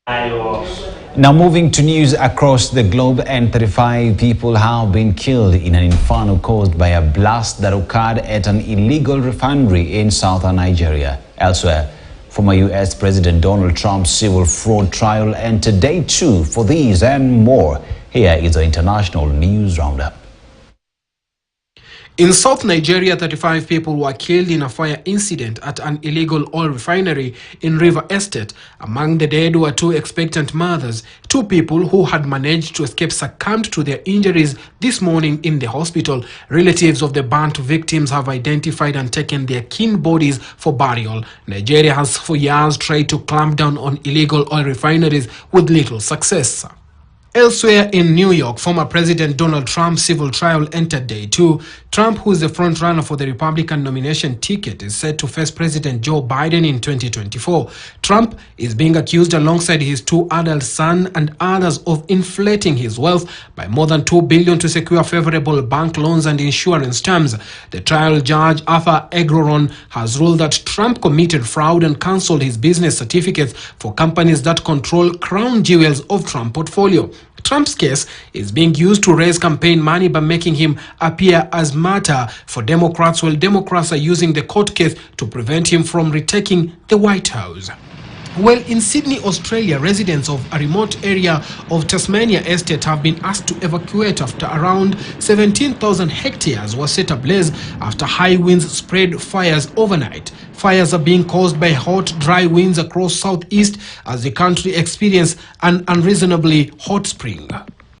Now moving to news across the globe, and 35 people have been killed in an inferno caused by a blast that occurred at an illegal refinery in southern Nigeria. Elsewhere, former U.S. President Donald Trump's civil fraud trial entered day 2. For these and more, here is the international news roundup. In South Nigeria, 35 people were killed in a fire incident at an illegal oil refinery in River Estate. Among the dead were 2 expectant mothers. 2 people who had managed to escape succumbed to their injuries this morning in the hospital. Relatives of the burnt victims have identified and taken their kin bodies for burial. Nigeria has for years tried to clamp down on illegal oil refineries with little success. Elsewhere in New York, former President Donald Trump's civil trial entered day 2. Trump, who is the frontrunner for the Republican nomination ticket, is set to face President Joe Biden in 2024. Trump is being accused alongside his 2 adult sons and others of inflating his wealth by more than $2 billion to secure favorable bank loans and insurance terms. The trial judge, Arthur Eggroron, has ruled that Trump committed fraud and cancelled his business certificates for companies that control crown jewels of Trump's portfolio. Trump's case is being used to raise campaign money by making him appear as martyr for Democrats, while Democrats are using the court case to prevent him from retaking the White House. Well, in Sydney, Australia, residents of a remote area of Tasmania Estate have been asked to evacuate after around 17,000 hectares were set ablaze after high winds spread fires overnight. Fires are being caused by hot, dry winds across southeast as the country experiences an unreasonably hot spring.